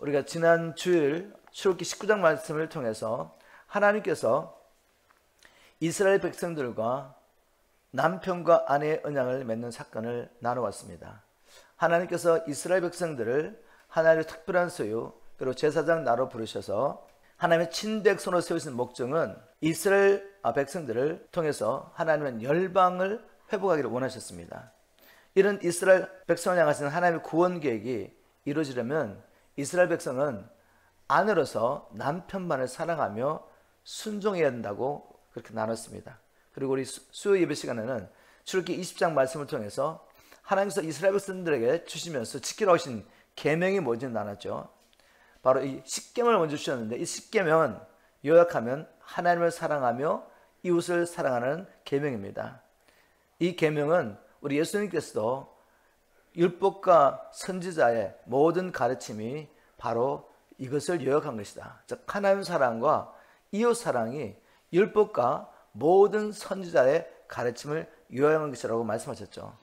우리가 지난 주일 출애굽기 19장 말씀을 통해서 하나님께서 이스라엘 백성들과 남편과 아내의 언약을 맺는 사건을 나눠왔습니다. 하나님께서 이스라엘 백성들을 하나님의 특별한 소유 그리고 제사장 나로 부르셔서 하나님의 친백성으로 세우신 목적은 이스라엘 백성들을 통해서 하나님은 열방을 회복하기를 원하셨습니다. 이런 이스라엘 백성을 향하신 하나님의 구원 계획이 이루어지려면 이스라엘 백성은 아내로서 남편만을 사랑하며 순종해야 된다고 그렇게 나눴습니다. 그리고 우리 수요 예배 시간에는 출애굽기 20장 말씀을 통해서 하나님께서 이스라엘 백성들에게 주시면서 지키라고 하신 계명이 뭔지를 나눴죠. 바로 이 십계명을 먼저 주셨는데, 이 십계명은 요약하면 하나님을 사랑하며 이웃을 사랑하는 계명입니다. 이 계명은 우리 예수님께서도 율법과 선지자의 모든 가르침이 바로 이것을 요약한 것이다. 즉 하나님 사랑과 이웃 사랑이 율법과 모든 선지자의 가르침을 요약한 것이라고 말씀하셨죠.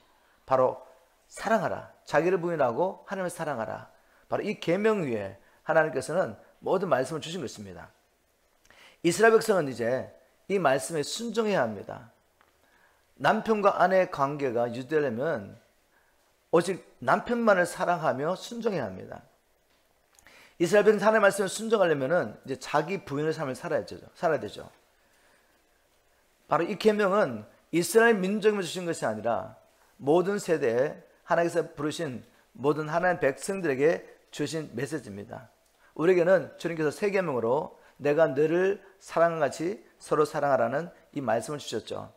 바로 사랑하라, 자기를 부인하고 하나님을 사랑하라. 바로 이 계명 위에 하나님께서는 모든 말씀을 주신 것입니다. 이스라엘 백성은 이제 이 말씀에 순종해야 합니다. 남편과 아내의 관계가 유지되려면 오직 남편만을 사랑하며 순종해야 합니다. 이스라엘 백성 하나님의 말씀에 순종하려면 이제 자기 부인의 삶을 살아야 되죠. 바로 이 계명은 이스라엘 민족에만 주신 것이 아니라 모든 세대에 하나님께서 부르신 모든 하나님 백성들에게 주신 메시지입니다. 우리에게는 주님께서 새 계명으로 내가 너를 사랑한 같이 서로 사랑하라는 이 말씀을 주셨죠.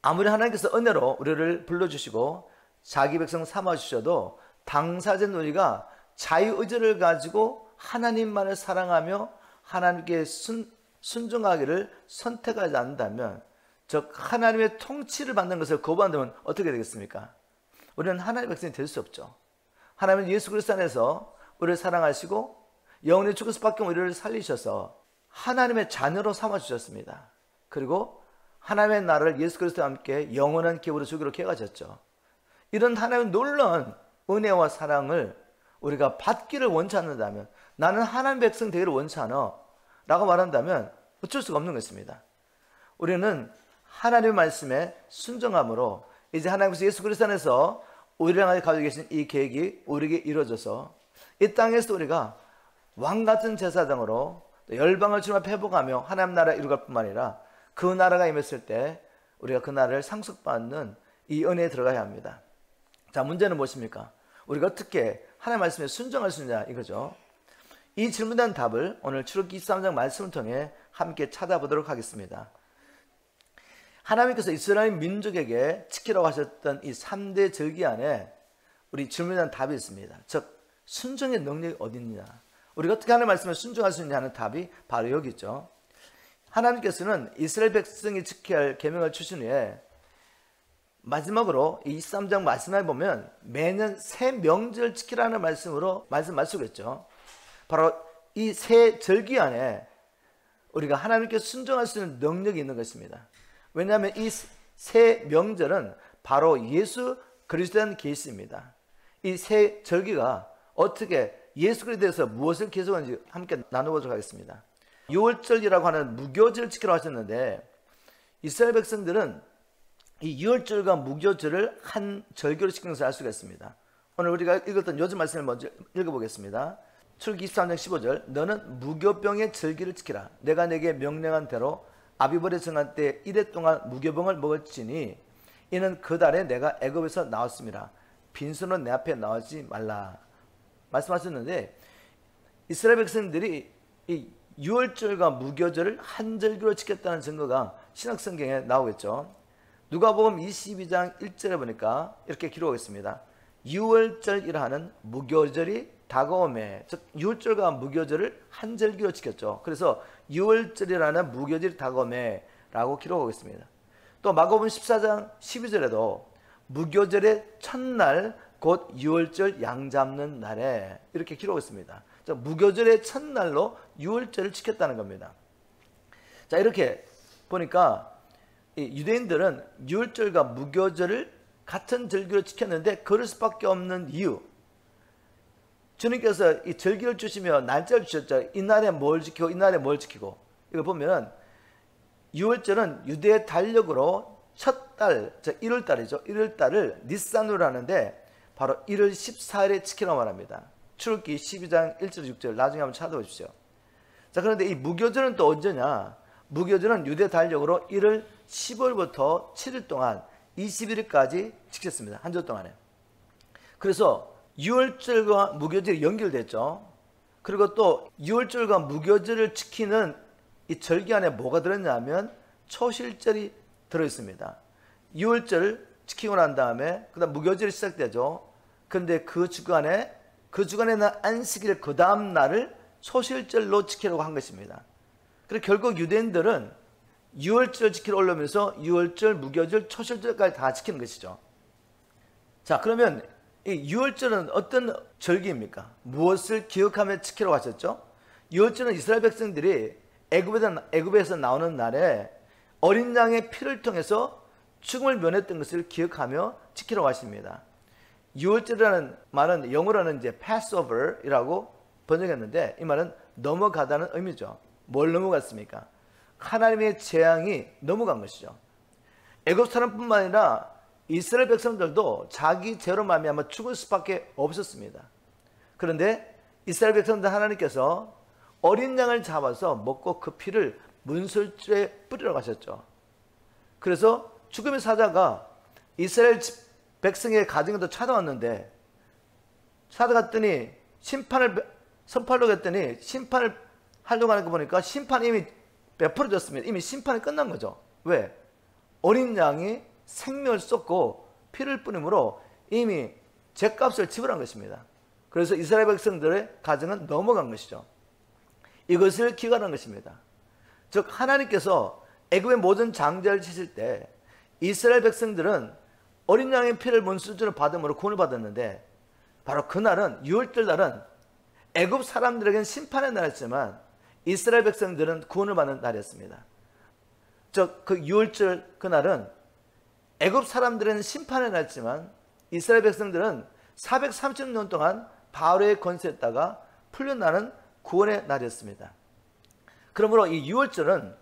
아무리 하나님께서 은혜로 우리를 불러주시고 자기 백성 삼아주셔도 당사자인 우리가 자유의지를 가지고 하나님만을 사랑하며 하나님께 순종하기를 선택하지 않는다면, 즉 하나님의 통치를 받는 것을 거부한다면 어떻게 되겠습니까? 우리는 하나님의 백성이 될 수 없죠. 하나님은 예수 그리스도 안에서 우리를 사랑하시고 영원히 죽을 수밖에 우리를 살리셔서 하나님의 자녀로 삼아주셨습니다. 그리고 하나님의 나라를 예수 그리스도와 함께 영원한 기업으로 주기로 계획하셨죠. 이런 하나님의 놀라운 은혜와 사랑을 우리가 받기를 원치 않는다면, 나는 하나님의 백성 되기를 원치 않아 라고 말한다면 어쩔 수가 없는 것입니다. 우리는 하나님의 말씀에 순종함으로 이제 하나님께서 예수 그리스도 안에서 우리를 향해 가지고 계신 이 계획이 우리에게 이루어져서 이 땅에서 우리가 왕같은 제사장으로 열방을 주님 앞에 회복하며 하나님 나라를 이루갈 뿐만 아니라 그 나라가 임했을 때 우리가 그 나라를 상속받는 이 은혜에 들어가야 합니다. 자, 문제는 무엇입니까? 우리가 어떻게 하나님 말씀에 순종할 수 있냐 이거죠. 이 질문에 대한 답을 오늘 출애굽기 23장 말씀을 통해 함께 찾아보도록 하겠습니다. 하나님께서 이스라엘 민족에게 지키라고 하셨던 이 3대 절기 안에 우리 질문에 대한 답이 있습니다. 즉 순종의 능력이 어디 있느냐, 우리가 어떻게 하나님의 말씀에 순종할 수 있느냐 하는 답이 바로 여기 있죠. 하나님께서는 이스라엘 백성이 지켜야 할 계명을 주신 후에 마지막으로 이 23장 마지막에 보면 매년 새 명절 지키라는 말씀으로 말씀 맞추겠죠. 바로 이 새 절기 안에 우리가 하나님께 순종할 수 있는 능력이 있는 것입니다. 왜냐하면 이 새 명절은 바로 예수 그리스도에 대한 계시입니다. 이 새 절기가 어떻게 예수 그리스도에 대해서 무엇을 계속하는지 함께 나눠보도록 하겠습니다. 6월절이라고 하는 무교절을 지키라고 하셨는데, 이스라엘 백성들은 이 6월절과 무교절을 한 절기로 지키는 것을 알 수가 있습니다. 오늘 우리가 읽었던 요즘 말씀을 먼저 읽어보겠습니다. 출애굽기 23장 15절, 너는 무교병의 절기를 지키라. 내가 내게 명령한 대로 아비벌에 정한 때 이래 동안 무교병을 먹을지니 이는 그 달에 내가 애굽에서 나왔습니다. 빈손으로 내 앞에 나오지 말라 말씀하셨는데, 이스라엘 백성들이 이 6월절과 무교절을 한 절기로 지켰다는 증거가 신약성경에 나오겠죠. 누가복음 22장 1절에 보니까 이렇게 기록하고 있습니다. 6월절이라 하는 무교절이 다가오매, 즉 6월절과 무교절을 한 절기로 지켰죠. 그래서 6월절이라는 무교절이 다가오매 라고 기록하고 있습니다. 또 마가복음 14장 12절에도 무교절의 첫날 곧 6월절 양 잡는 날에 이렇게 기록하고 있습니다. 무교절의 첫날로 6월절을 지켰다는 겁니다. 자, 이렇게 보니까 유대인들은 6월절과 무교절을 같은 절기로 지켰는데 그럴 수밖에 없는 이유, 주님께서 이 절기를 주시며 날짜를 주셨죠. 이날에 뭘 지키고 이날에 뭘 지키고. 이거 보면은 6월절은 유대의 달력으로 첫 달, 1월 달이죠. 1월 달을 니산으로 하는데 바로 1월 14일에 지키라고 말합니다. 출애굽기 12장 1절 6절 나중에 한번 찾아보십시오. 자, 그런데 이 무교절은 또 언제냐? 무교절은 유대 달력으로 1월 10월부터 7일 동안 21일까지 지켰습니다. 한 주 동안에. 그래서 6월절과 무교절이 연결됐죠. 그리고 또 6월절과 무교절을 지키는 이 절기 안에 뭐가 들었냐면 초실절이 들어있습니다. 6월절 지키고 난 다음에 그다음 무교절이 시작되죠. 그런데 그 주간에는 안식일 그 다음 날을 초실절로 지키려고 한 것입니다. 그래서 결국 유대인들은 6월절을 지키러 올라오면서 6월절, 무교절, 초실절까지 다 지키는 것이죠. 자, 그러면 이 6월절은 어떤 절기입니까? 무엇을 기억하며 지키라고 하셨죠? 6월절은 이스라엘 백성들이 애굽에서 나오는 날에 어린 양의 피를 통해서 죽음을 면했던 것을 기억하며 지키라고 하십니다. 6월절이라는 말은 영어로는 이제 Passover이라고 번역했는데 이 말은 넘어가다는 의미죠. 뭘 넘어갔습니까? 하나님의 재앙이 넘어간 것이죠. 애굽 사람뿐만 아니라 이스라엘 백성들도 자기 죄로 말미암아 죽을 수밖에 없었습니다. 그런데 이스라엘 백성들 하나님께서 어린 양을 잡아서 먹고 그 피를 문설주에 뿌리라고 하셨죠. 그래서 죽음의 사자가 이스라엘 백성의 가정에도 찾아왔는데 찾아갔더니 선포하려고 했더니 심판을 하려고 하는 거 보니까 심판이 이미 베풀어졌습니다. 이미 심판이 끝난 거죠. 왜? 어린 양이 생명을 쏟고 피를 뿌림으로 이미 죗값을 지불한 것입니다. 그래서 이스라엘 백성들의 가정은 넘어간 것이죠. 이것을 기억하는 것입니다. 즉 하나님께서 애굽의 모든 장자를 치실 때 이스라엘 백성들은 어린 양의 피를 문수주로 받음으로 구원을 받았는데 바로 그날은 6월절 날은 애굽 사람들에게는 심판의 날이었지만 이스라엘 백성들은 구원을 받는 날이었습니다. 즉 그 6월절 그날은 애굽 사람들은 심판의 날이었지만 이스라엘 백성들은 430년 동안 바로의 권세였다가 풀려나는 구원의 날이었습니다. 그러므로 이 6월절은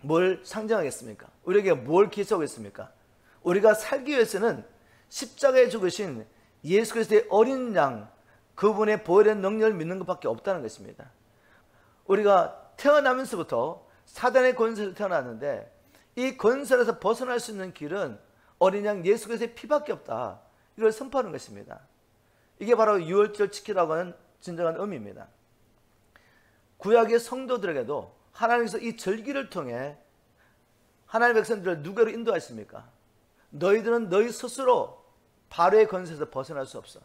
뭘 상징하겠습니까? 우리에게 뭘 기초하겠습니까? 우리가 살기 위해서는 십자가에 죽으신 예수 그리스도의 어린 양 그분의 보혈의 능력을 믿는 것밖에 없다는 것입니다. 우리가 태어나면서부터 사단의 권세로 태어났는데 이 권세에서 벗어날 수 있는 길은 어린 양 예수 그리스도의 피밖에 없다. 이걸 선포하는 것입니다. 이게 바로 6월절 지키라고 하는 진정한 의미입니다. 구약의 성도들에게도 하나님께서 이 절기를 통해 하나님의 백성들을 누구로 인도하십니까? 너희들은 너희 스스로 바로의 권세에서 벗어날 수 없어.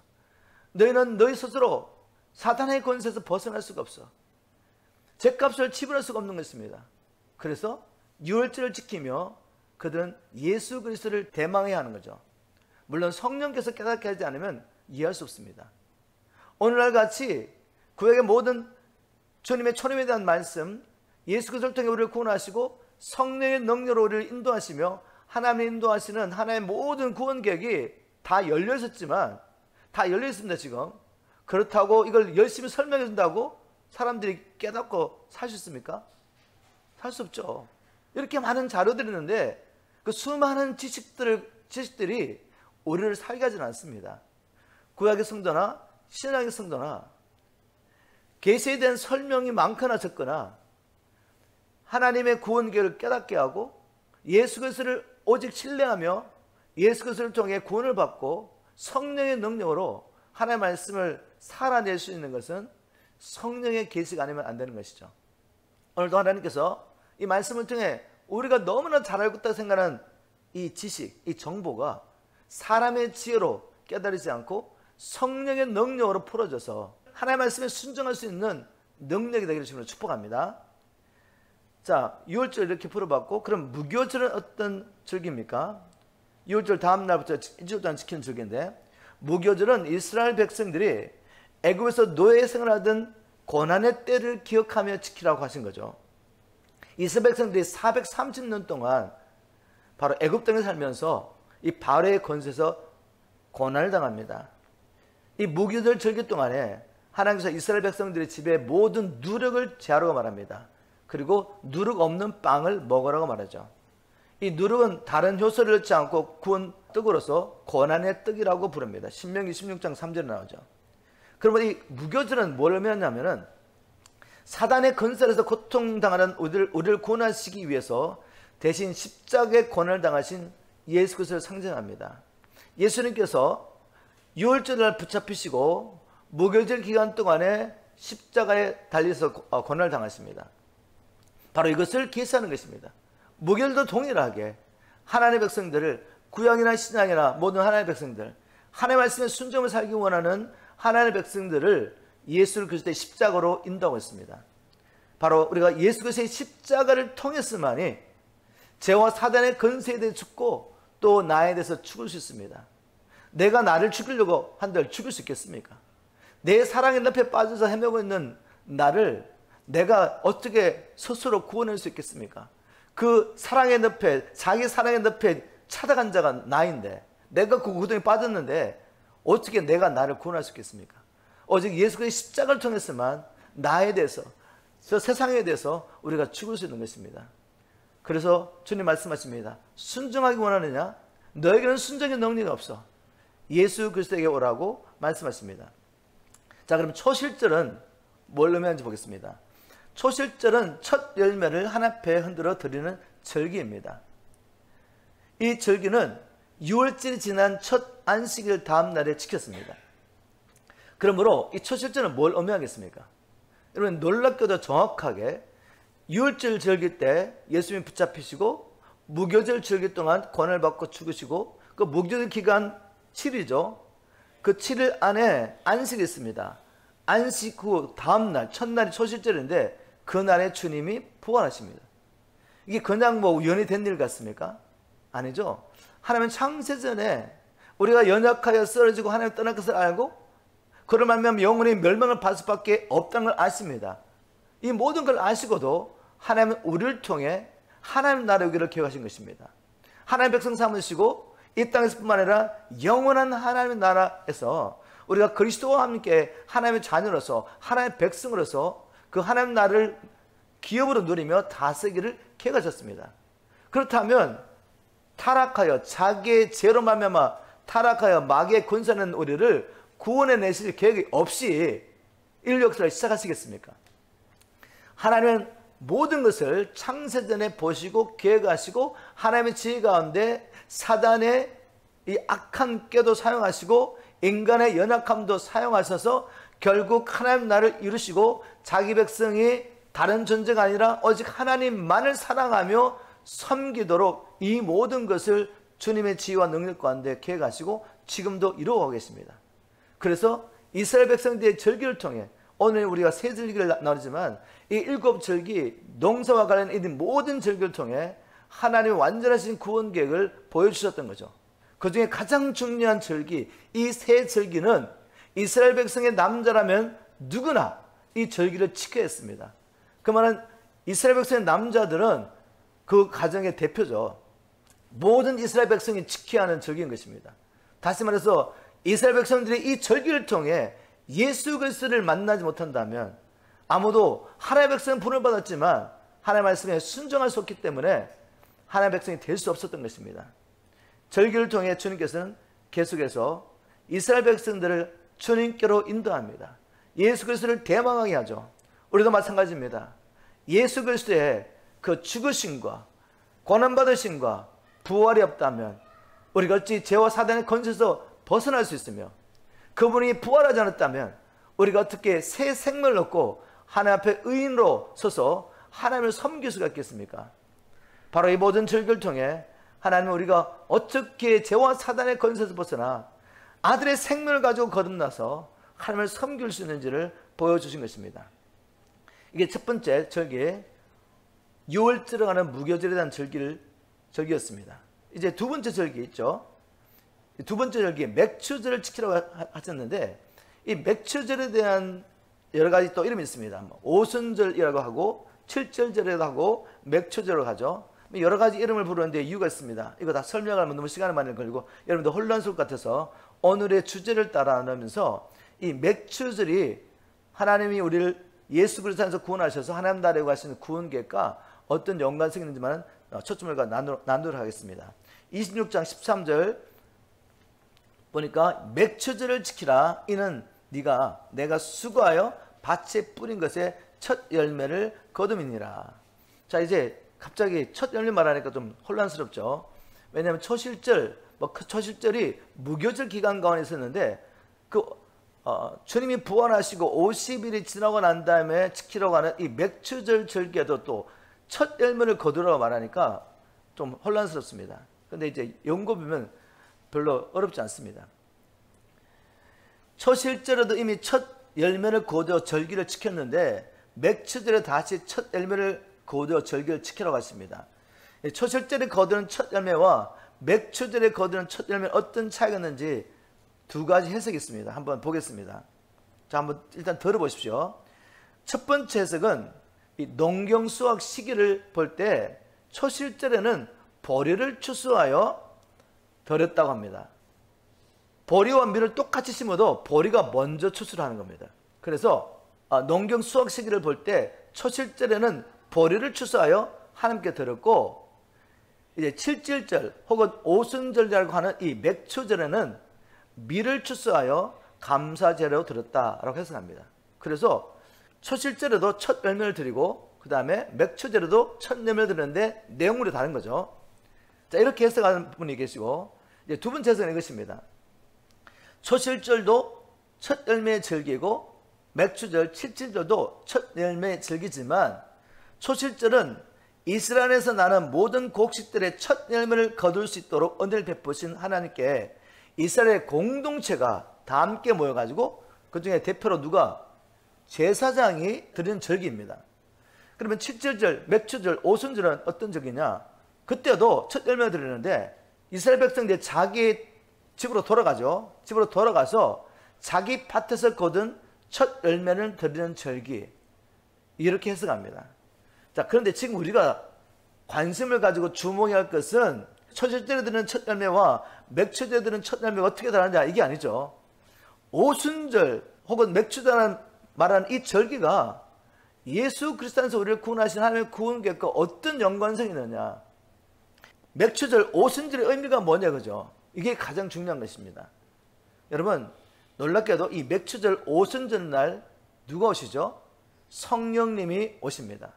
너희는 너희 스스로 사탄의 권세에서 벗어날 수가 없어. 죗값을 지불할 수가 없는 것입니다. 그래서 6월절을 지키며 그들은 예수 그리스도를 대망해야 하는 거죠. 물론 성령께서 깨닫게 하지 않으면 이해할 수 없습니다. 오늘날 같이 구약의 모든 주님의 초림에 대한 말씀, 예수 그리스도를 통해 우리를 구원하시고 성령의 능력으로 우리를 인도하시며 하나님의 인도하시는 하나님의 모든 구원 계획이 다 열려 있었지만 다 열려 있습니다 지금. 그렇다고 이걸 열심히 설명해 준다고 사람들이 깨닫고 살 수 있습니까? 살 수 없죠. 이렇게 많은 자료들이 있는데 그 수많은 지식들이 우리를 살게 하지는 않습니다. 구약의 성도나 신약의 성도나 계시에 대한 설명이 많거나 적거나 하나님의 구원 계획을 깨닫게 하고 예수 그리스도를 오직 신뢰하며 예수 그리스도를 통해 구원을 받고 성령의 능력으로 하나님의 말씀을 살아낼 수 있는 것은 성령의 계시가 아니면 안 되는 것이죠. 오늘도 하나님께서 이 말씀을 통해 우리가 너무나 잘 알고 있다고 생각하는 이 지식, 이 정보가 사람의 지혜로 깨달이지 않고 성령의 능력으로 풀어져서 하나님의 말씀에 순종할 수 있는 능력이 되기를 주님으로 축복합니다. 자, 6월절 이렇게 풀어봤고, 그럼 무교절은 어떤 절기입니까? 6월절 다음 날부터 1주 동안 지키는 절기인데, 무교절은 이스라엘 백성들이 애굽에서 노예 생활하던 고난의 때를 기억하며 지키라고 하신 거죠. 이스라엘 백성들이 430년 동안 바로 애굽 땅에 살면서 이 바로의 권세에서 고난을 당합니다. 이 무교절 절기 동안에 하나님께서 이스라엘 백성들의 집에 모든 누룩을 제하라고 말합니다. 그리고 누룩 없는 빵을 먹으라고 말하죠. 이 누룩은 다른 효소를 넣지 않고 구운 떡으로서 고난의 떡이라고 부릅니다. 신명기 16장 3절에 나오죠. 그러면 이 무교절은 뭘 의미하냐면은 사단의 건설에서 고통당하는 우리를 구원하시기 위해서 대신 십자가의 고난을 당하신 예수 그리스도를 상징합니다. 예수님께서 유월절을 붙잡히시고 무교절 기간 동안에 십자가에 달려서 고난을 당하십니다. 바로 이것을 계시하는 것입니다. 무교절도 동일하게 하나님의 백성들을 구약이나 신약이나 모든 하나님의 백성들, 하나님의 말씀에 순종을 살기 원하는 하나님의 백성들을 예수 그리스도의 십자가로 인도하고 있습니다. 바로 우리가 예수 그리스도의 십자가를 통해서만이 죄와 사단의 건세에 대해 죽고 또 나에 대해서 죽을 수 있습니다. 내가 나를 죽이려고 한들 죽일 수 있겠습니까? 내 사랑의 늪에 빠져서 헤매고 있는 나를 내가 어떻게 스스로 구원할 수 있겠습니까? 그 사랑의 늪에, 자기 사랑의 늪에 찾아간 자가 나인데, 내가 그 구덩이에 빠졌는데 어떻게 내가 나를 구원할 수 있겠습니까? 오직 예수 그리스도의 십자가를 통해서만 나에 대해서, 저 세상에 대해서 우리가 죽을 수 있는 것입니다. 그래서 주님 말씀하십니다. 순종하기 원하느냐? 너에게는 순종의 능력이 없어. 예수 그리스도에게 오라고 말씀하십니다. 자, 그럼 초실절은 뭘 의미하는지 보겠습니다. 초실절은 첫 열매를 하나님께 흔들어 드리는 절기입니다. 이 절기는 6월절이 지난 첫 안식일 다음 날에 지켰습니다. 그러므로 이 초실절은 뭘 의미하겠습니까? 여러분, 놀랍게도 정확하게 6월절 절기 때 예수님이 붙잡히시고 무교절 절기 동안 고난을 받고 죽으시고 그 무교절 기간 7일이죠. 그 7일 안에 안식이 있습니다. 안식 후 다음 날, 첫날이 초실절인데 그날에 주님이 부활하십니다. 이게 그냥 뭐 우연히 된 일 같습니까? 아니죠. 하나님은 창세전에 우리가 연약하여 쓰러지고 하나님 떠날 것을 알고 그를 말미암아 영원히 멸망을 받을 수밖에 없다는 걸 아십니다. 이 모든 걸 아시고도 하나님은 우리를 통해 하나님 나라의 오기를 계획하신 것입니다. 하나님 백성 삼으시고 이 땅에서뿐만 아니라 영원한 하나님의 나라에서 우리가 그리스도와 함께 하나님의 자녀로서 하나님의 백성으로서 그 하나님 나라를 기업으로 누리며 다스리기를 계획하셨습니다. 그렇다면 타락하여 자기의 죄로 말미암아 타락하여 마귀의 권세하는 우리를 구원해 내실 계획이 없이 인류 역사를 시작하시겠습니까? 하나님은 모든 것을 창세전에 보시고 계획하시고 하나님의 지혜 가운데 사단의 이 악한 꾀도 사용하시고 인간의 연약함도 사용하셔서 결국 하나님 나라를 이루시고 자기 백성이 다른 존재가 아니라 오직 하나님만을 사랑하며 섬기도록 이 모든 것을 주님의 지혜와 능력 가운데 계획하시고 지금도 이루어가고 계십니다. 그래서 이스라엘 백성들의 절기를 통해 오늘 우리가 세 절기를 나누지만 이 7절기 농사와 관련된 모든 절기를 통해 하나님의 완전하신 구원 계획을 보여주셨던 거죠. 그 중에 가장 중요한 절기, 이 세 절기는 이스라엘 백성의 남자라면 누구나 이 절기를 지켜야 했습니다. 그 말은 이스라엘 백성의 남자들은 그 가정의 대표죠. 모든 이스라엘 백성이 지켜야 하는 절기인 것입니다. 다시 말해서 이스라엘 백성들이 이 절기를 통해 예수 그리스도를 만나지 못한다면 아무도 하나님의 백성은 부름을 받았지만 하나님의 말씀에 순종할 수 없기 때문에 하나님의 백성이 될 수 없었던 것입니다. 절기를 통해 주님께서는 계속해서 이스라엘 백성들을 주님께로 인도합니다. 예수 그리스도를 대망하게 하죠. 우리도 마찬가지입니다. 예수 그리스도의 그 죽으심과 고난받으심과 부활이 없다면 우리가 어찌 죄와 사단의 권세에서 벗어날 수 있으며 그분이 부활하지 않았다면 우리가 어떻게 새 생명을 얻고 하나님 앞에 의인으로 서서 하나님을 섬길 수가 있겠습니까? 바로 이 모든 절기를 통해 하나님은 우리가 어떻게 죄와 사단의 권세에서 벗어나 아들의 생명을 가지고 거듭나서 하나님을 섬길 수 있는지를 보여주신 것입니다. 이게 첫 번째 절기, 6월절에 가는 무교절에 대한 절기였습니다. 이제 두 번째 절기 있죠. 두 번째 절기 맥추절을 지키라고 하셨는데 이 맥추절에 대한 여러 가지 또 이름이 있습니다. 오순절이라고 하고 칠절절이라고 하고 맥추절이라고 하죠. 여러 가지 이름을 부르는데 이유가 있습니다. 이거 다 설명하면 너무 시간이 많이 걸리고 여러분들 혼란스러울 것 같아서 오늘의 주제를 따라 나누면서 이 맥추절이 하나님이 우리를 예수 그리스도 안에서 구원하셔서 하나님 나라에 가시는 구원 계획과 어떤 연관성이 있는지만 초점을 나누도록 하겠습니다. 26장 13절 보니까 맥추절을 지키라. 이는 내가 수고하여 밭에 뿌린 것에 첫 열매를 거둠이니라. 자, 이제 갑자기 첫 열매 말하니까 좀 혼란스럽죠. 왜냐하면 초실절, 초실절이 무교절 기간 가운데 있었는데 주님이 부활하시고 50일이 지나고 난 다음에 지키려고 하는 이 맥추절 절기에도 또 첫 열매를 거두라고 말하니까 좀 혼란스럽습니다. 근데 이제 연구 보면 별로 어렵지 않습니다. 초실절에도 이미 첫 열매를 거두어 절기를 지켰는데 맥추절에 다시 첫 열매를 거두어 절기를 지키라고 했습니다. 초실절에 거두는 첫 열매와 맥추절에 거두는 첫 열매는 어떤 차이가 있는지 두 가지 해석이 있습니다. 한번 보겠습니다. 자, 한번 일단 들어보십시오. 첫 번째 해석은 이 농경 수확 시기를 볼 때 초실절에는 보리를 추수하여 드렸다고 합니다. 보리와 밀을 똑같이 심어도 보리가 먼저 추수를 하는 겁니다. 그래서 농경 수확 시기를 볼 때 초실절에는 보리를 추수하여 하나님께 드렸고, 이제 칠칠절 혹은 오순절이라고 하는 이 맥추절에는 밀을 추수하여 감사제로 드렸다라고 해석합니다. 그래서 초실절에도 첫 열매를 드리고 그 다음에 맥추절에도 첫 열매를 드리는데 내용물이 다른 거죠. 자, 이렇게 해석하는 분이 계시고, 이제 두 번째 해석은 이것입니다. 초실절도 첫 열매의 절기고 맥추절, 칠칠절도 첫 열매의 절기지만 초실절은 이스라엘에서 나는 모든 곡식들의 첫 열매를 거둘 수 있도록 은혜를 베푸신 하나님께 이스라엘 공동체가 다 함께 모여가지고 그 중에 대표로 누가? 제사장이 드리는 절기입니다. 그러면 칠칠절, 맥추절, 오순절은 어떤 절기냐? 그때도 첫 열매를 드리는데 이스라엘 백성들이 자기 집으로 돌아가죠. 집으로 돌아가서 자기 밭에서 거둔 첫 열매를 드리는 절기, 이렇게 해석합니다. 자, 그런데 지금 우리가 관심을 가지고 주목해야 할 것은 초실절에 드리는 첫 열매와 맥추절에 드리는 첫 열매가 어떻게 다르냐, 이게 아니죠. 오순절 혹은 맥추절이라는 말하는 이 절기가 예수 그리스도 안에서 우리를 구원하신 하나님의 구원 계획과 어떤 연관성이 있느냐. 맥추절, 오순절의 의미가 뭐냐, 그죠? 이게 가장 중요한 것입니다. 여러분, 놀랍게도 이 맥추절, 오순절 날 누가 오시죠? 성령님이 오십니다.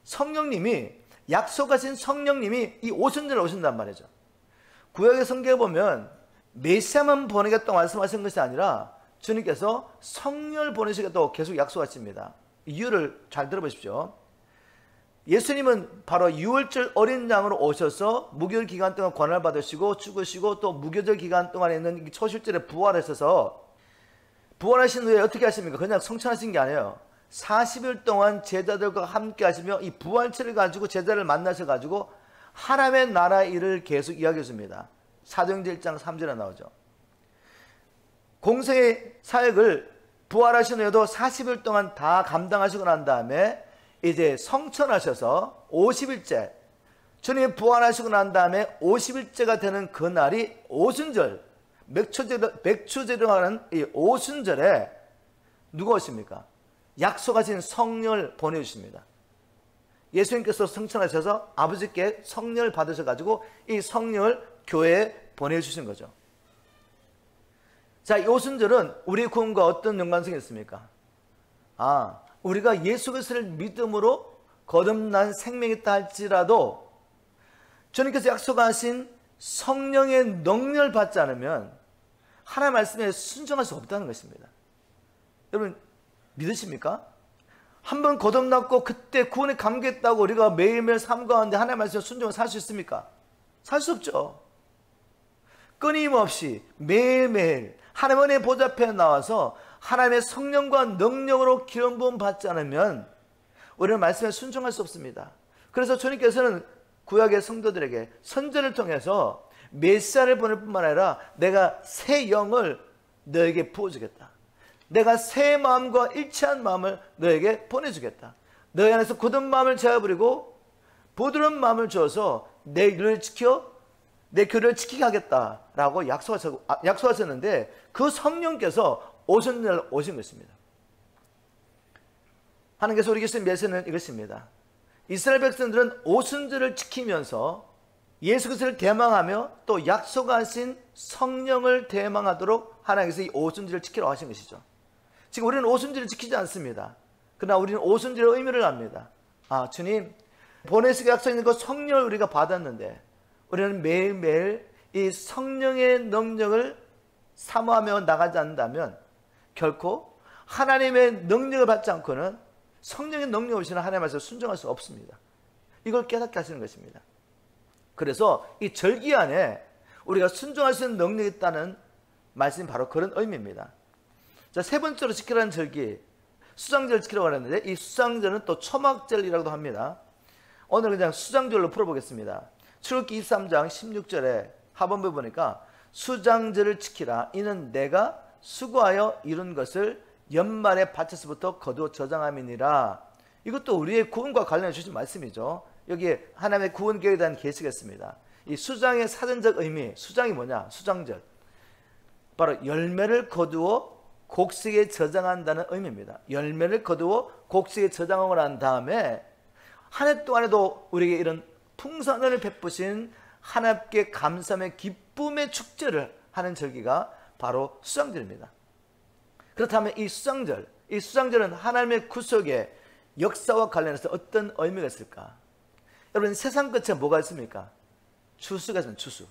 성령님이, 약속하신 성령님이 이 오순절에 오신단 말이죠. 구약의 성경에 보면 메시아만 보내겠다고 말씀하신 것이 아니라 주님께서 성령을 보내시겠다고 계속 약속하십니다. 이유를 잘 들어보십시오. 예수님은 바로 유월절 어린 양으로 오셔서 무교절 기간 동안 권한을 받으시고 죽으시고 또 무교절 기간 동안에 있는 초실절에 부활하셔서, 부활하신 후에 어떻게 하십니까? 그냥 성천하신 게 아니에요. 40일 동안 제자들과 함께 하시며 이 부활체를 가지고 제자를 만나셔가지고 하나님의 나라의 일을 계속 이야기해 줍니다. 사도행전 1장 3절에 나오죠. 공생의 사역을 부활하신 후에도 40일 동안 다 감당하시고 난 다음에 이제 성천하셔서 50일째, 주님이 부활하시고 난 다음에 50일째가 되는 그 날이 오순절, 맥추절이라고 하는 이 오순절에 누가 오십니까? 약속하신 성령을 보내주십니다. 예수님께서 성천하셔서 아버지께 성령을 받으셔가지고 이 성령을 교회에 보내주신 거죠. 자, 이 오순절은 우리 구원과 어떤 연관성이 있습니까? 우리가 예수 그리스도를 믿음으로 거듭난 생명이 있다 할지라도 주님께서 약속하신 성령의 능력을 받지 않으면 하나님의 말씀에 순종할 수 없다는 것입니다. 여러분, 믿으십니까? 한번 거듭났고 그때 구원에 감격했다고 우리가 매일매일 삶 가운데 하나님의 말씀에 순종을 살 수 있습니까? 살 수 없죠. 끊임없이 매일매일 하나님의 보좌 앞에 나와서 하나님의 성령과 능력으로 기름 부음 받지 않으면 우리는 말씀에 순종할 수 없습니다. 그래서 주님께서는 구약의 성도들에게 선전을 통해서 메시아를 보낼 뿐만 아니라 내가 새 영을 너에게 부어주겠다. 내가 새 마음과 일치한 마음을 너에게 보내주겠다. 너희 안에서 굳은 마음을 제어버리고 부드러운 마음을 주어서 내 일을 지켜 내 교회를 지키게 하겠다라고 약속하셨는데 그 성령께서 오신 것입니다. 하나님께서 우리에게 주신 메시지는 이것입니다. 이스라엘 백성들은 오순절을 지키면서 예수 그리스도를 대망하며 또 약속하신 성령을 대망하도록 하나님께서 이 오순절을 지키라고 하신 것이죠. 지금 우리는 오순절을 지키지 않습니다. 그러나 우리는 오순절의 의미를 압니다. 아, 주님, 보내시고 약속있는 그 성령을 우리가 받았는데 우리는 매일매일 이 성령의 능력을 사모하며 나가지 않는다면 결코 하나님의 능력을 받지 않고는 성령의 능력을 오시는 하나님 말씀에 순종할 수 없습니다. 이걸 깨닫게 하시는 것입니다. 그래서 이 절기 안에 우리가 순종할 수 있는 능력이 있다는 말씀이 바로 그런 의미입니다. 자, 세 번째로 지키라는 절기, 수장절 지키라고 하는데 이 수장절은 또 초막절이라고도 합니다. 오늘 그냥 수장절로 풀어보겠습니다. 출애굽기 23장 16절에 하반부에 보니까 수장절을 지키라. 이는 내가 수고하여 이룬 것을 연말에 바쳐서부터 거두어 저장함이니라. 이것도 우리의 구원과 관련해 주신 말씀이죠. 여기에 하나님의 구원 계획에 대한 계시겠습니다. 이 수장의 사전적 의미, 수장이 뭐냐? 수장절. 바로 열매를 거두어 곡식에 저장한다는 의미입니다. 열매를 거두어 곡식에 저장하고 난 다음에 한 해 동안에도 우리에게 이런 풍성을 베푸신 하나님께 감사의 기쁨의 축제를 하는 절기가 바로 수장절입니다. 그렇다면 이 수장절은 하나님의 구속의 역사와 관련해서 어떤 의미가 있을까? 여러분, 세상 끝에 뭐가 있습니까? 추수가 있습니다. 추수.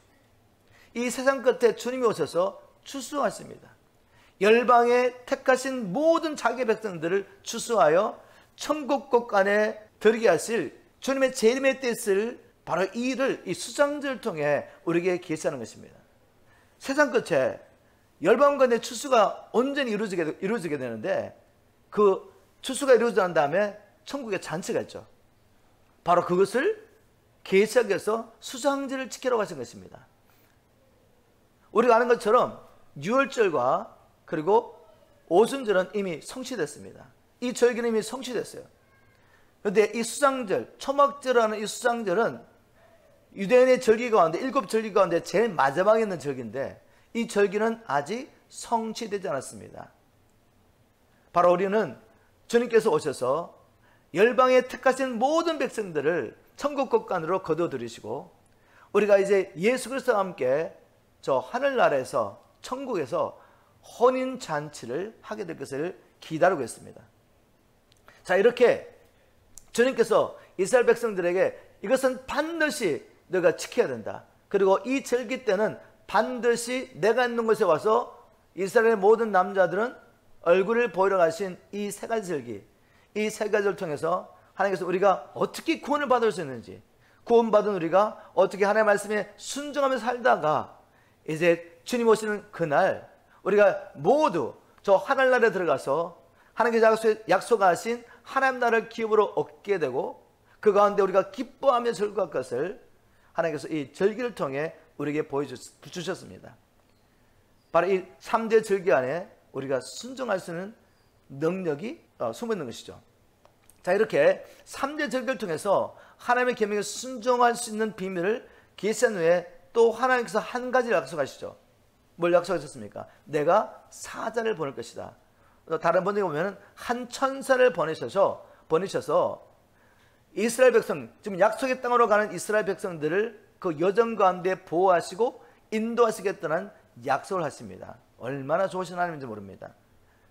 이 세상 끝에 주님이 오셔서 추수하십니다. 열방에 택하신 모든 자기 백성들을 추수하여 천국국 안에 들게 하실 주님의 재림의 뜻을 바로 이 일을 이 수장절을 통해 우리에게 계시하는 것입니다. 세상 끝에 열방 가운데 추수가 온전히 이루어지게 되는데 그 추수가 이루어지고 난 다음에 천국에 잔치가 있죠. 바로 그것을 계시하기 위해서 수장절을 지키라고 하신 것입니다. 우리가 아는 것처럼 유월절과 그리고 오순절은 이미 성취됐습니다. 이 절기는 이미 성취됐어요. 그런데 이 수장절, 초막절이라는 이 수장절은 유대인의 절기 가운데 7절기 가운데 제일 마지막에 있는 절기인데 이 절기는 아직 성취되지 않았습니다. 바로 우리는 주님께서 오셔서 열방에 택하신 모든 백성들을 천국 국간으로 거둬들이시고 우리가 이제 예수 그리스도와 함께 저 하늘나라에서 천국에서 혼인잔치를 하게 될 것을 기다리고 있습니다. 자, 이렇게 주님께서 이스라엘 백성들에게 이것은 반드시 너가 지켜야 된다. 그리고 이 절기 때는 반드시 내가 있는 곳에 와서 이스라엘의 모든 남자들은 얼굴을 보이러 가신 이 세 가지 절기, 이 세 가지를 통해서 하나님께서 우리가 어떻게 구원을 받을 수 있는지, 구원받은 우리가 어떻게 하나님의 말씀에 순종하며 살다가 이제 주님 오시는 그날 우리가 모두 저 하늘나라에 들어가서 하나님께서 약속하신 하나님 나라를 기업으로 얻게 되고 그 가운데 우리가 기뻐하며 즐거울 것을 하나님께서 이 절기를 통해 우리에게 보여주셨습니다. 바로 이 3대 절기 안에 우리가 순종할 수 있는 능력이 숨어 있는 것이죠. 자, 이렇게 3대 절기를 통해서 하나님의 계명에 순종할 수 있는 비밀을 계시한 후에 또 하나님께서 한 가지를 약속하시죠. 뭘 약속하셨습니까? 내가 사자를 보낼 것이다. 다른 번역에 보면 한 천사를 보내셔서 이스라엘 백성, 지금 약속의 땅으로 가는 이스라엘 백성들을 그 여정 가운데 보호하시고 인도하시겠다는 약속을 하십니다. 얼마나 좋으신 하나님인지 모릅니다.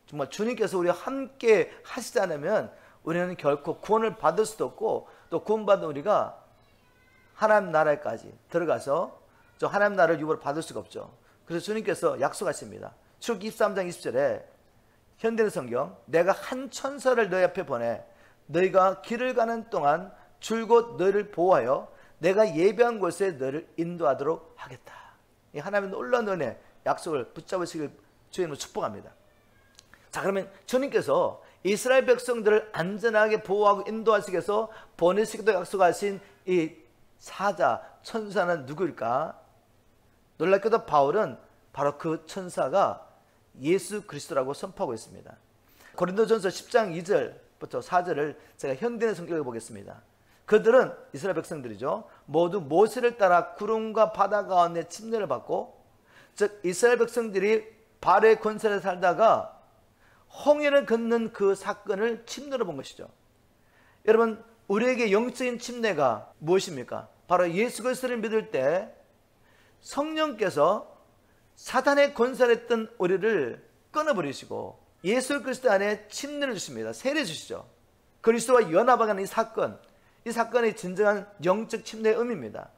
정말 주님께서 우리와 함께 하시지 않으면 우리는 결코 구원을 받을 수도 없고 또 구원받은 우리가 하나님 나라에까지 들어가서 저 하나님 나라를 유보로 받을 수가 없죠. 그래서 주님께서 약속하십니다. 출애굽기 23장 20절에 현대의 성경, 내가 한 천사를 너희 앞에 보내 너희가 길을 가는 동안 줄곧 너희를 보호하여 내가 예비한 곳에 너희를 인도하도록 하겠다. 이 하나님의 놀라운 은혜, 약속을 붙잡으시길 주님으로 축복합니다. 자, 그러면 주님께서 이스라엘 백성들을 안전하게 보호하고 인도하시기 위해서 보내시기도 약속하신 이 사자, 천사는 누구일까? 놀랍게도 바울은 바로 그 천사가 예수 그리스도라고 선포하고 있습니다. 고린도전서 10장 2절부터 4절을 제가 현대의 성경을 보겠습니다. 그들은 이스라엘 백성들이죠. 모두 모세를 따라 구름과 바다 가운데 침례를 받고, 즉 이스라엘 백성들이 발의 권세를 살다가 홍해를 걷는 그 사건을 침례로 본 것이죠. 여러분, 우리에게 영적인 침례가 무엇입니까? 바로 예수 그리스도를 믿을 때 성령께서 사단의 권세를 했던 우리를 끊어버리시고 예수 그리스도 안에 침례를 주십니다. 세례 주시죠. 그리스도와 연합하는 이 사건이 진정한 영적 침례의 의미입니다.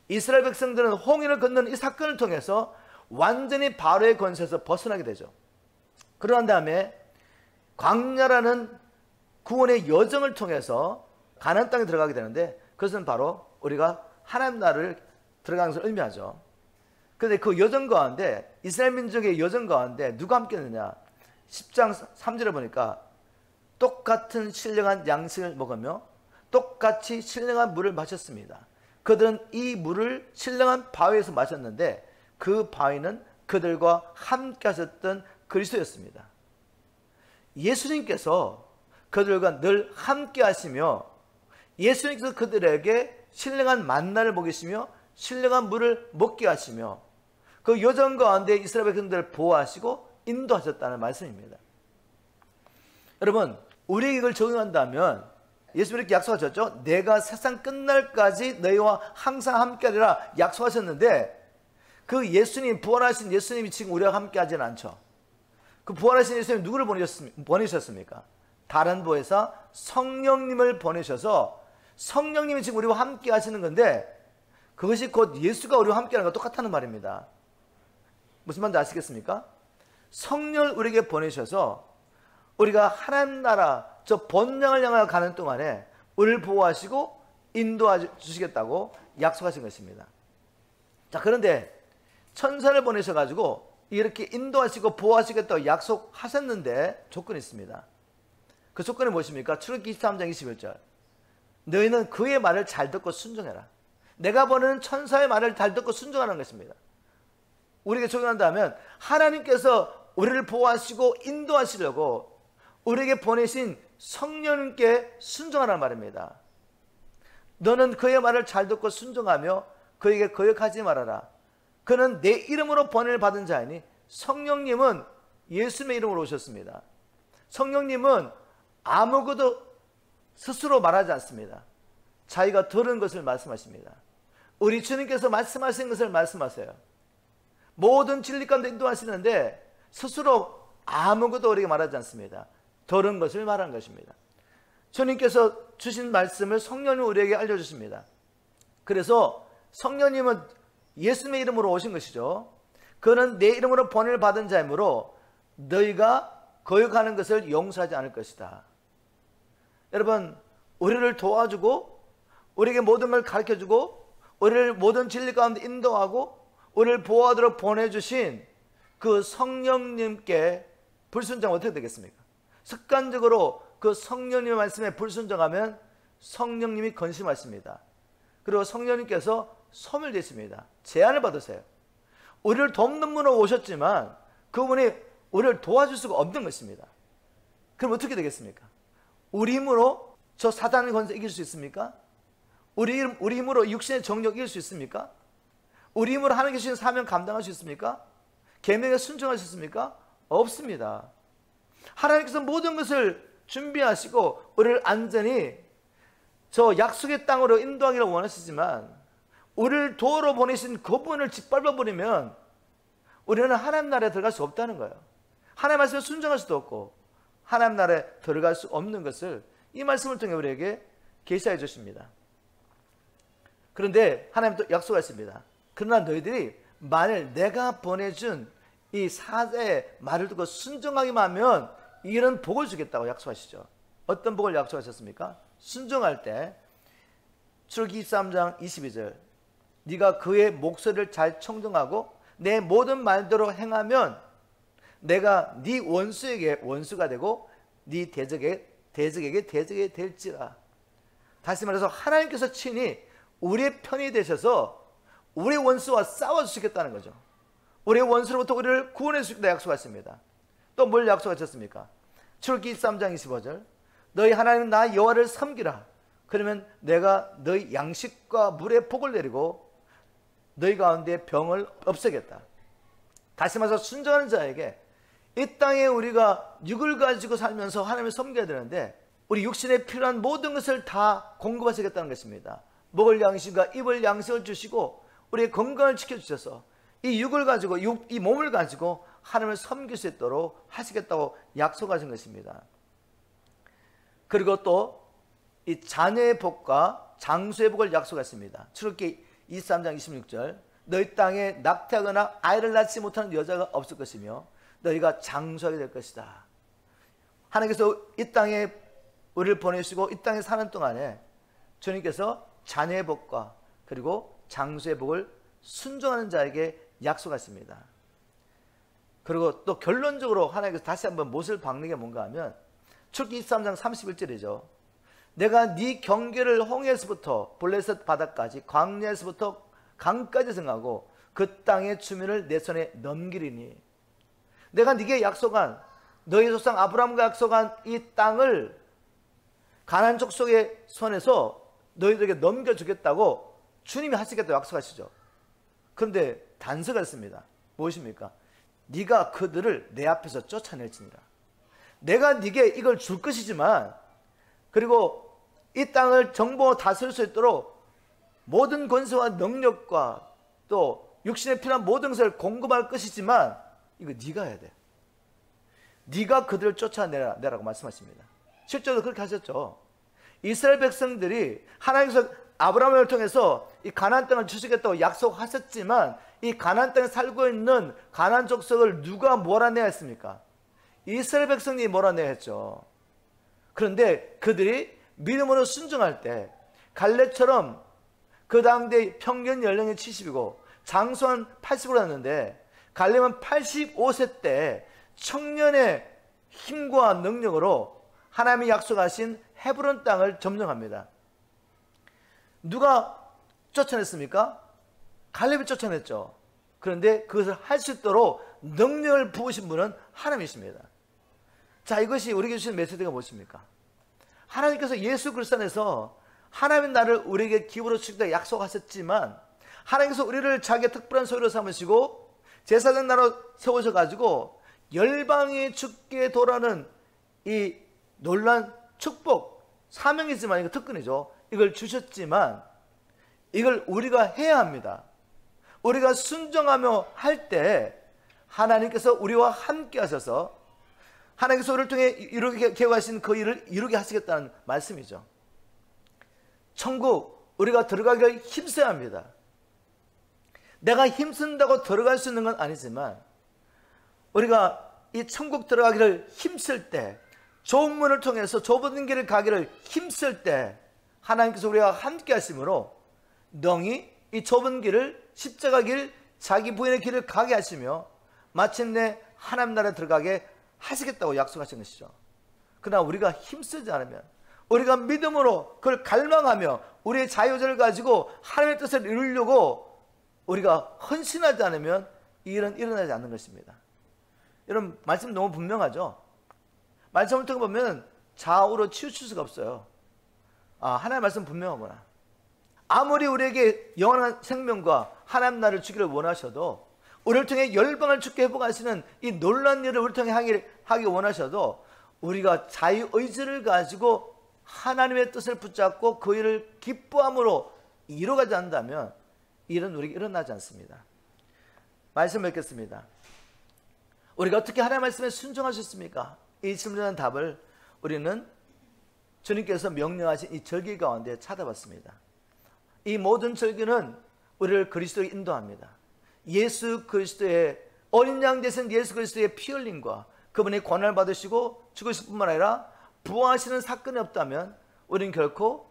이스라엘 백성들은 홍해를 건너는 이 사건을 통해서 완전히 바로의 권세에서 벗어나게 되죠. 그러한 다음에 광야라는 구원의 여정을 통해서 가나안 땅에 들어가게 되는데, 그것은 바로 우리가 하나님 나라를 들어가는 것을 의미하죠. 그런데 그 여정 가운데, 이스라엘 민족의 여정 가운데 누가 함께 했느냐? 10장 3절에 보니까 똑같은 신령한 양식을 먹으며 똑같이 신령한 물을 마셨습니다. 그들은 이 물을 신령한 바위에서 마셨는데 그 바위는 그들과 함께 하셨던 그리스도였습니다. 예수님께서 그들과 늘 함께 하시며 예수님께서 그들에게 신령한 만나를 먹이시며 신령한 물을 먹게 하시며 그 여정 가운데 이스라엘 백성들을 보호하시고 인도하셨다는 말씀입니다. 여러분, 우리에게 이걸 적용한다면 예수님이 이렇게 약속하셨죠. 내가 세상 끝날까지 너희와 항상 함께하리라 약속하셨는데, 그 예수님, 부활하신 예수님이 지금 우리와 함께하지는 않죠. 그 부활하신 예수님이 누구를 보내셨습니까? 다른 보혜사 성령님을 보내셔서 성령님이 지금 우리와 함께 하시는 건데, 그것이 곧 예수가 우리와 함께하는 것과 똑같다는 말입니다. 무슨 말인지 아시겠습니까? 성령을 우리에게 보내셔서 우리가 하나님 나라 저 본향을 향하여 가는 동안에 우리를 보호하시고 인도해 주시겠다고 약속하신 것입니다. 자, 그런데 천사를 보내셔가지고 이렇게 인도하시고 보호하시겠다고 약속하셨는데 조건이 있습니다. 그 조건이 무엇입니까? 출애굽기 23장 21절. 너희는 그의 말을 잘 듣고 순종해라. 내가 보내는 천사의 말을 잘 듣고 순종하는 것입니다. 우리에게 적용한다면 하나님께서 우리를 보호하시고 인도하시려고 우리에게 보내신 성령님께 순종하라는 말입니다. 너는 그의 말을 잘 듣고 순종하며 그에게 거역하지 말아라. 그는 내 이름으로 번을 받은 자이니, 성령님은 예수님의 이름으로 오셨습니다. 성령님은 아무것도 스스로 말하지 않습니다. 자기가 들은 것을 말씀하십니다. 우리 주님께서 말씀하신 것을 말씀하세요. 모든 진리 가운데 인도하시는데 스스로 아무것도 우리에게 말하지 않습니다. 들은 것을 말한 것입니다. 주님께서 주신 말씀을 성령이 우리에게 알려주십니다. 그래서 성령님은 예수님의 이름으로 오신 것이죠. 그는 내 이름으로 번을 받은 자이므로 너희가 거역하는 것을 용서하지 않을 것이다. 여러분, 우리를 도와주고 우리에게 모든 걸 가르쳐주고 우리를 모든 진리 가운데 인도하고 우리를 보호하도록 보내주신 그 성령님께 불순종하면 어떻게 되겠습니까? 습관적으로 그 성령님의 말씀에 불순종하면 성령님이 건심하십니다. 그리고 성령님께서 소멸되십니다. 제한을 받으세요. 우리를 돕는 분으로 오셨지만 그분이 우리를 도와줄 수가 없는 것입니다. 그럼 어떻게 되겠습니까? 우리 힘으로 저 사단의 권세 이길 수 있습니까? 우리 힘으로 육신의 정욕 이길 수 있습니까? 우리 힘으로 하나님께 주신 사명 감당할 수 있습니까? 계명에 순종할 수 있습니까? 없습니다. 하나님께서 모든 것을 준비하시고 우리를 안전히 저 약속의 땅으로 인도하기를 원하시지만 우리를 도로 보내신 그분을 짓밟아버리면 우리는 하나님 나라에 들어갈 수 없다는 거예요. 하나님 말씀에 순종할 수도 없고 하나님 나라에 들어갈 수 없는 것을 이 말씀을 통해 우리에게 계시해 주십니다. 그런데 하나님도 약속하십니다. 그러나 너희들이 만일 내가 보내준 이 사자의 말을 듣고 순종하기만 하면 이런 복을 주겠다고 약속하시죠. 어떤 복을 약속하셨습니까? 순종할 때 출애굽기 23장 22절 네가 그의 목소리를 잘 청정하고 내 모든 말대로 행하면 내가 네 원수에게 원수가 되고 네 대적에게 대적이 될지라. 다시 말해서 하나님께서 친히 우리의 편이 되셔서 우리의 원수와 싸워주시겠다는 거죠. 우리의 원수로부터 우리를 구원해 주시겠다 약속하십니다. 또 뭘 약속하셨습니까? 출애굽기 23장 25절 너희 하나님 나 여호와를 섬기라. 그러면 내가 너희 양식과 물에 복을 내리고 너희 가운데 병을 없애겠다. 다시 말해서 순종하는 자에게 이 땅에 우리가 육을 가지고 살면서 하나님을 섬겨야 되는데 우리 육신에 필요한 모든 것을 다 공급하시겠다는 것입니다. 먹을 양식과 입을 양식을 주시고 우리의 건강을 지켜주셔서 이 육을 가지고 이 몸을 가지고 하나님을 섬길 수 있도록 하시겠다고 약속하신 것입니다. 그리고 또 이 자녀의 복과 장수의 복을 약속했습니다. 출애굽기 23장 26절 너희 땅에 낙태하거나 아이를 낳지 못하는 여자가 없을 것이며 너희가 장수하게 될 것이다. 하나님께서 이 땅에 우리를 보내시고 이 땅에 사는 동안에 주님께서 자녀의 복과 그리고 장수의 복을 순종하는 자에게 약속하십니다. 그리고 또 결론적으로 하나님께서 다시 한번 못을 박는 게 뭔가 하면 출애굽기 23장 31절이죠. 내가 네 경계를 홍해에서부터 블레셋 바다까지 광야에서부터 강까지 정하고 그 땅의 주민을 내 손에 넘기리니 내가 네게 약속한 너희 조상 아브라함과 약속한 이 땅을 가나안 족속의 손에서 너희들에게 넘겨주겠다고 주님이 하시겠다고 약속하시죠. 그런데 단서가 있습니다. 무엇입니까? 네가 그들을 내 앞에서 쫓아낼지니라. 내가 네게 이걸 줄 것이지만 그리고 이 땅을 정복하고 다스릴 수 있도록 모든 권세와 능력과 또 육신에 필요한 모든 것을 공급할 것이지만 이거 네가 해야 돼. 네가 그들을 쫓아내라고 말씀하십니다. 실제로 그렇게 하셨죠. 이스라엘 백성들이 하나님께서 아브라함을 통해서 이 가나안 땅을 주시겠다고 약속하셨지만 이 가나안 땅에 살고 있는 가나안 족속을 누가 몰아내야 했습니까? 이스라엘 백성이 몰아내야 했죠. 그런데 그들이 믿음으로 순종할 때 갈렙처럼 그 당대 평균 연령이 70이고 장수한 80으로 났는데 갈렙은 85세 때 청년의 힘과 능력으로 하나님이 약속하신 헤브론 땅을 점령합니다. 누가 쫓아냈습니까? 갈렙이 쫓아냈죠. 그런데 그것을 할 수 있도록 능력을 부으신 분은 하나님이십니다. 자, 이것이 우리에게 주신 메시지가 무엇입니까? 하나님께서 예수 그리스도 안에서 하나님 나를 우리에게 기부로 주시겠다고 약속하셨지만 하나님께서 우리를 자기의 특별한 소유로 삼으시고 제사장 나라로 세우셔가지고 열방이 죽게 돌아는 이 놀란 축복, 사명이지만 이거 특권이죠. 이걸 주셨지만 이걸 우리가 해야 합니다. 우리가 순종하며 할 때 하나님께서 우리와 함께 하셔서 하나님께서 우리를 통해 이루게 계획하신 그 일을 이루게 하시겠다는 말씀이죠. 천국 우리가 들어가기를 힘써야 합니다. 내가 힘쓴다고 들어갈 수 있는 건 아니지만 우리가 이 천국 들어가기를 힘쓸 때 좁은 문을 통해서 좁은 길을 가기를 힘쓸 때 하나님께서 우리와 함께 하심으로 능히 이 좁은 길을 십자가 길 자기 부인의 길을 가게 하시며 마침내 하나님 나라에 들어가게 하시겠다고 약속하신 것이죠. 그러나 우리가 힘쓰지 않으면 우리가 믿음으로 그걸 갈망하며 우리의 자유자를 가지고 하나님의 뜻을 이루려고 우리가 헌신하지 않으면 이 일은 일어나지 않는 것입니다. 여러분 말씀 너무 분명하죠. 말씀을 통해 보면 좌우로 치우칠 수가 없어요. 아, 하나님의 말씀 분명하구나. 아무리 우리에게 영원한 생명과 하나님 나라를 주기를 원하셔도 우리를 통해 열방을 주께 회복하시는 이 놀라운 일을 우리를 통해 하기 원하셔도 우리가 자유의지를 가지고 하나님의 뜻을 붙잡고 그 일을 기뻐함으로 이루어가지 않는다면 일은 우리에게 일어나지 않습니다. 말씀 뵙겠습니다. 우리가 어떻게 하나님의 말씀에 순종하셨습니까? 이 질문에 답을 우리는 주님께서 명령하신 이 절기 가운데 찾아봤습니다. 이 모든 절기는 우리를 그리스도에 인도합니다. 예수 그리스도의 어린 양 되신 예수 그리스도의 피 흘림과 그분의 권한을 받으시고 죽으실 뿐만 아니라 부활하시는 사건이 없다면 우리는 결코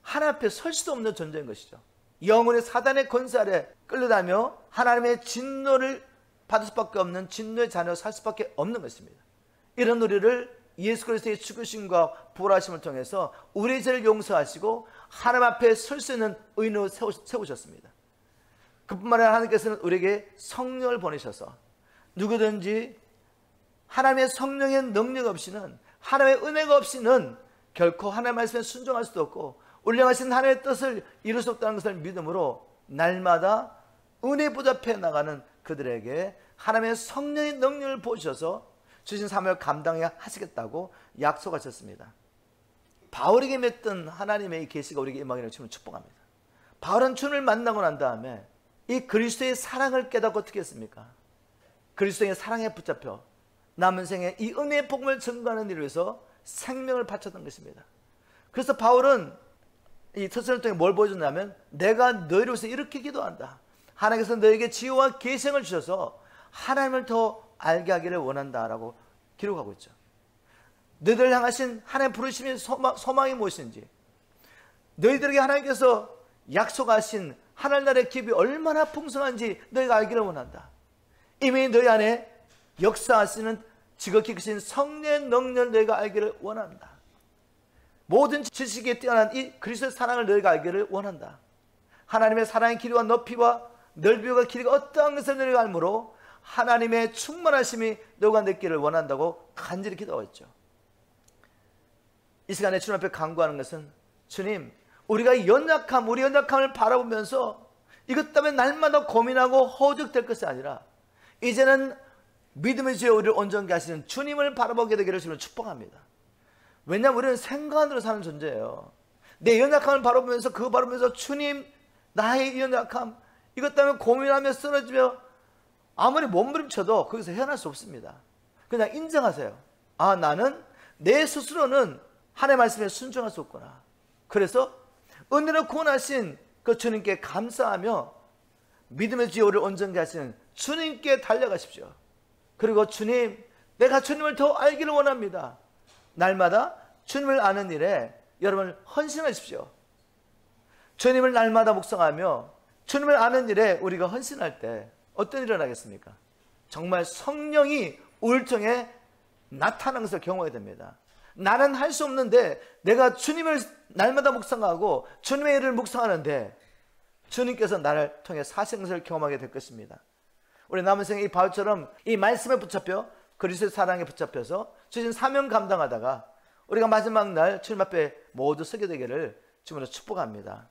하나님 앞에 설 수도 없는 존재인 것이죠. 영혼의 사단의 권세 아래 끌려다며 하나님의 진노를 받을 수밖에 없는 진노의 자녀로 살 수밖에 없는 것입니다. 이런 우리를 예수 그리스도의 죽으심과 부활하심을 통해서 우리의 죄를 용서하시고 하나님 앞에 설 수 있는 의인으로 세우셨습니다. 그뿐만 아니라 하나님께서는 우리에게 성령을 보내셔서 누구든지 하나님의 성령의 능력 없이는 하나님의 은혜가 없이는 결코 하나님의 말씀에 순종할 수도 없고 운명하신 하나님의 뜻을 이룰 수 없다는 것을 믿음으로 날마다 은혜 보좌 앞에 나가는 그들에게 하나님의 성령의 능력을 보셔서 주신 사명을 감당해야 하시겠다고 약속하셨습니다. 바울에게 맺던 하나님의 이 계시가 우리에게 임하기를 주님을 축복합니다. 바울은 주님을 만나고 난 다음에 이 그리스도의 사랑을 깨닫고 어떻게 했습니까? 그리스도의 사랑에 붙잡혀 남은 생에 이 은혜의 복음을 증거하는 일을 위해서 생명을 바쳤던 것입니다. 그래서 바울은 이 테살로니가에 뭘 보여줬냐면 내가 너희를 위해서 이렇게 기도한다. 하나님께서 너에게 지혜와 계시를 주셔서 하나님을 더 알게 하기를 원한다라고 기록하고 있죠. 너희들 향하신 하나님의 부르심의 소망이 무엇인지, 너희들에게 하나님께서 약속하신 하늘 나라의 기업이 얼마나 풍성한지 너희가 알기를 원한다. 이미 너희 안에 역사하시는 지극히 크신 성령의 능력을 너희가 알기를 원한다. 모든 지식에 뛰어난 이 그리스도의 사랑을 너희가 알기를 원한다. 하나님의 사랑의 길이와 높이와 넓이와 길이가 어떠한 것을 너희가 알므로 하나님의 충만하심이 너희가 느끼기를 원한다고 간절히 기도했죠. 이 시간에 주님 앞에 간구하는 것은, 주님, 우리가 우리 연약함을 바라보면서 이것 때문에 날마다 고민하고 허덕될 것이 아니라 이제는 믿음의 주에 우리를 온전케 하시는 주님을 바라보게 되기를 주님을 축복합니다. 왜냐하면 우리는 생각으로 사는 존재예요. 내 연약함을 바라보면서 그거 바라보면서 주님, 나의 연약함, 이것 때문에 고민하며 쓰러지며 아무리 몸부림쳐도 거기서 헤어날 수 없습니다. 그냥 인정하세요. 아, 나는 내 스스로는 하나님의 말씀에 순종할 수 없구나. 그래서 은혜로 구원하신 그 주님께 감사하며 믿음의 지혜를 온전케 하시는 주님께 달려가십시오. 그리고 주님, 내가 주님을 더 알기를 원합니다. 날마다 주님을 아는 일에 여러분을 헌신하십시오. 주님을 날마다 묵상하며 주님을 아는 일에 우리가 헌신할 때 어떤 일이 일어나겠습니까? 정말 성령이 우리를 통해 나타나는 것을 경험하게 됩니다. 나는 할 수 없는데 내가 주님을 날마다 묵상하고 주님의 일을 묵상하는데 주님께서 나를 통해 사시는 것을 경험하게 될 것입니다. 우리 남은 생에 이 바울처럼 이 말씀에 붙잡혀 그리스도의 사랑에 붙잡혀서 주신 사명 감당하다가 우리가 마지막 날 주님 앞에 모두 서게 되기를 주님으로 축복합니다.